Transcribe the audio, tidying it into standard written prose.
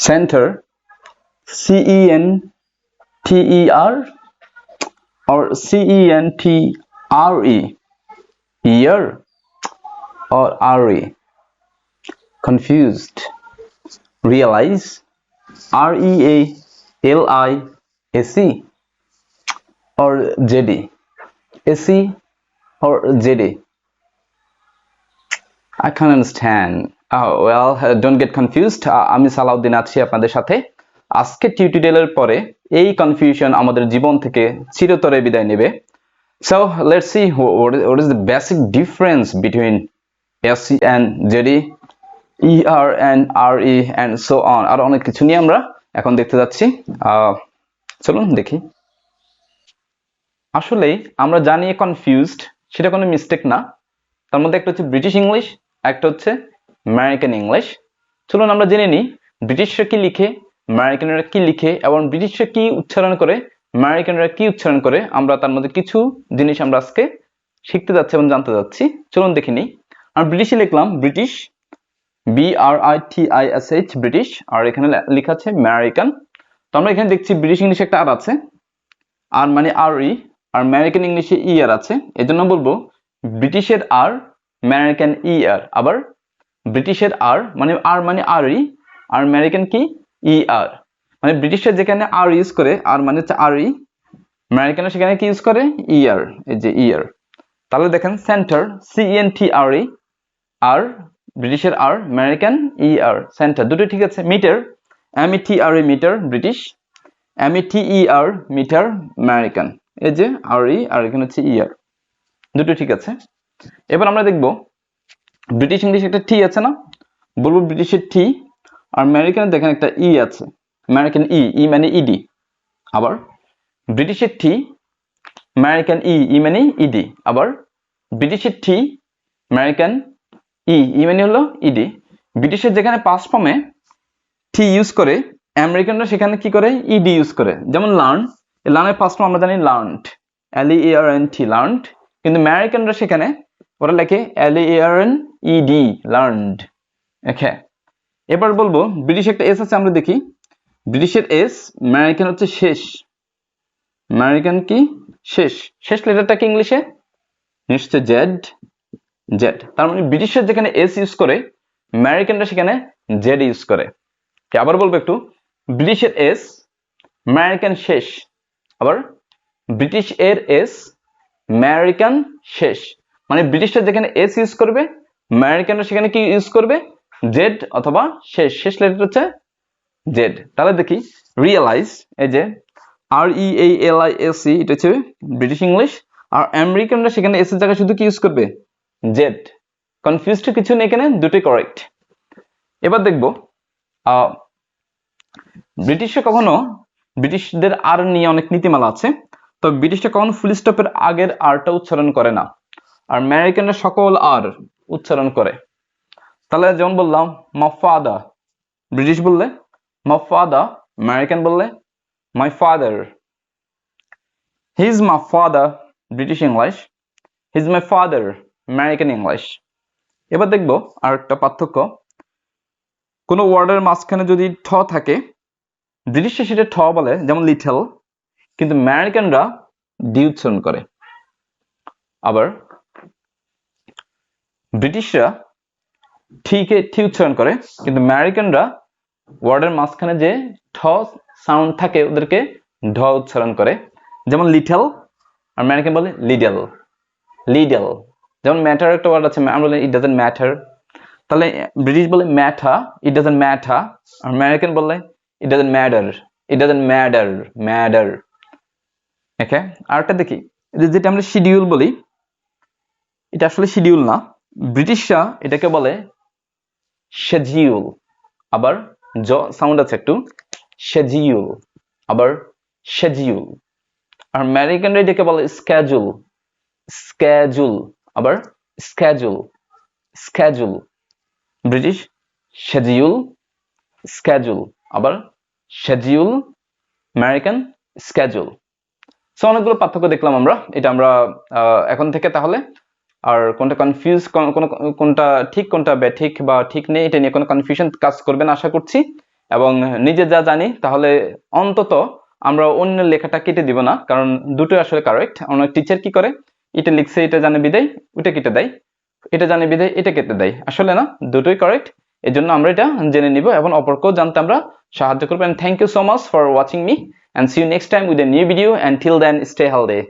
center, CENTER or CENTRE, year or RE, confused, realize, REALISE or JD, AC or JD. I can't understand. Don't get confused. আমি সালাউদ্দিন আছি আপনাদের সাথে। আজকে টিউটোরিয়ালের পরে এই কনফিউশন আমাদের জীবন থেকে চিরতরে বিদায় নেবে। So let's see what is the basic difference between AC and JD, ER and RE and so on. আর অনেক কিছু নিয়ে আমরা এখন দেখতে যাচ্ছি। চলুন দেখি। আসলে আমরা জানি কনফিউজড সেটা কোনো মিস্টেক না। তার মধ্যে একটা হচ্ছে ব্রিটিশ ইংলিশ, একটা হচ্ছে আমেরিকান ইংলিশ। চলুন আমরা জেনে নিই ব্রিটিশরা কি লিখে, আমেরিকানরা কি লিখে এবং ব্রিটিশরা কি উচ্চারণ করে, আমেরিকানরা কি উচ্চারণ করে। আমরা তার মধ্যে কিছু জিনিস আমরা আজকে শিখতে যাচ্ছি এবং জানতে যাচ্ছি। চলুন দেখে নিই। আমি ব্রিটিশে লিখলাম ব্রিটিশ, BRITISH ব্রিটিশ, আর এখানে লেখা আছে আমেরিকান। তো আমরা এখানে দেখছি ব্রিটিশ ইংলিশে একটা আর আছে, আর মানে RE, আর আমেরিকান ইংলিশে ER আছে। এজন্য বলবো ব্রিটিশের আর, আমেরিকান ER। আবার ব্রিটিশের আর মানে RE, আর আমেরিকান কি ER। মানে ব্রিটিশরা যেখানে আর ইউজ করে, আর মানে হচ্ছে RE, আমেরিকানরা সেখানে কি ইউজ করে ER, এই যে ER। তাহলে দেখেন সেন্টার, CENTRE, আর ব্রিটিশের আর, আমেরিকান ER, সেন্টার দুটো ঠিক আছে। Metre, METRE metre British, METER meter American, এই যে RE আর এখানে হচ্ছে ER, দুটো ঠিক আছে। এবার আমরা দেখব ব্রিটিশ ইংলিশ একটা টি আছে না, বলবো ব্রিটিশের টি, আর আমেরিকান দেখেন একটা ই আছে, আমেরিকান ই মানে ইডি। আবার ব্রিটিশের টি, আমেরিকান ই মানে ইডি। আবার ব্রিটিশের টি, আমেরিকান ই মানে হলো ইডি। ব্রিটিশের যেখানে পাস্ট ফর্মে টি ইউজ করে, আমেরিকানরা সেখানে কি করে ইডি ইউজ করে। যেমন লার্ন, লার্নের ফার্স্ট ফর্ম আমরা জানি লার্নড, LEARNT লার্নড, কিন্তু আমেরিকানরা সেখানে ওরা লেখে LEARNED লার্নড। ওকে, এবার বলবো ব্রিটিশ একটা এস আছে, আমরা দেখি ব্রিটিশের এস, আমেরিকান হচ্ছে শেষ, আমেরিকান কি শেষ, শেষ লেটারটা কি ইংলিশে নিশ্চয় জেড, জেড। তার মানে ব্রিটিশের যেখানে এস ইউজ করে, আমেরিকানরা সেখানে জেড ইউজ করে। আবার বলবো একটু, ব্রিটিশের এস, আমেরিকান শেষ। আবার ব্রিটিশ এর এস, আমেরিকান শেষ। মানে ব্রিটিশরা যেখানে এস ইউজ করবে, আমেরিকানরা সেখানে কি ইউজ করবে জেড অথবা শেষ, শেষ লেটার হচ্ছে জেড। তাহলে দেখি রিয়েলাইজ, এই যে REALISE, এটা হচ্ছে ব্রিটিশ ইংলিশ, আর আমেরিকানরা সেখানে এস এর জায়গায় শুধু কি ইউজ করবে জেড। কনফিউজড কিছু নেই এখানে, দুটোই কারেক্ট। এবার দেখবো ব্রিটিশরা কখনো, ব্রিটিশদের আর নিয়ে অনেক নীতিমালা আছে, তবে ব্রিটিশরা কখনো ফুল স্টপের আগের আরটা উচ্চারণ করে না, আর আমেরিকানরা সকল আর উচ্চারণ করে। তাহলে যেমন বললাম মাই ফাদার, ব্রিটিশ বললে মাই ফাদার, আমেরিকান বললে my father. He is my father British English, he is my father American English. এবার দেখবো আর একটা পার্থক্য, কোনো ওয়ার্ডের মাঝখানে যদি ঠ থাকে, ব্রিটিশরা সেটা ঠ বলে, যেমন লিটল, কিন্তু আমেরিকানরা ডি উচ্চারণ করে। আবার ব্রিটিশরা ঠিকে ঠি উচ্চারণ করে, কিন্তু আমেরিকানরা ওয়ার্ডের মাঝখানে যে ঠ সাউন্ড থাকে ওদেরকে ঢ উচ্চারণ করে। যেমন লিটল, আমেরিকান বলে লিডল, লিডল। যেমন ম্যাটার একটা ওয়ার্ড আছে, আমরা বলি ইট ডাজন্ট ম্যাটার, তাহলে ব্রিটিশ বলে matter, it doesn't matter, American বলে it doesn't matter, it doesn't matter, matter. Okay, আরেকটা দেখি, যেটা আমরা শিডিউল বলি, এটা আসলে শিডিউল না, ব্রিটিশরা এটাকে বলে শেডিউল। আবার জ সাউন্ড আছে একটু, শেডিউল, আবার শেডিউল। আর আমেরিকানরা এটাকে বলে স্কেজুল, স্কেজুল, আবার schedule, schedule. British schedule, schedule, আবার শেডিউল, আমেরিকান স্কেজুল। সো অনেকগুলো পার্থক্য দেখলাম আমরা, এটা আমরা এখন থেকে তাহলে আর কোনটা কনফিউজ, কোনটা ঠিক কোনটা ব্যাঠিক বা ঠিক নেই এটা নিয়ে কোনো কনফিউশন কাজ করবে না আশা করছি। এবং নিজে যা জানি তাহলে অন্তত আমরা অন্যের লেখাটা কেটে দিব না, কারণ দুটোই আসলে কারেক্ট। অনেক টিচার কি করে, এটা লিখছে এটা জানে বিদায় ওটা কেটে দেয়, এটা জানে বিদায় এটা কেটে দেয়, আসলে না, দুটোই কারেক্ট। এই জন্য আমরা এটা জেনে নিব এবং অপরকেও জানতে আমরা সাহায্য করবো। And thank you so much for watching me and see you next time with a new video. Until then, stay healthy.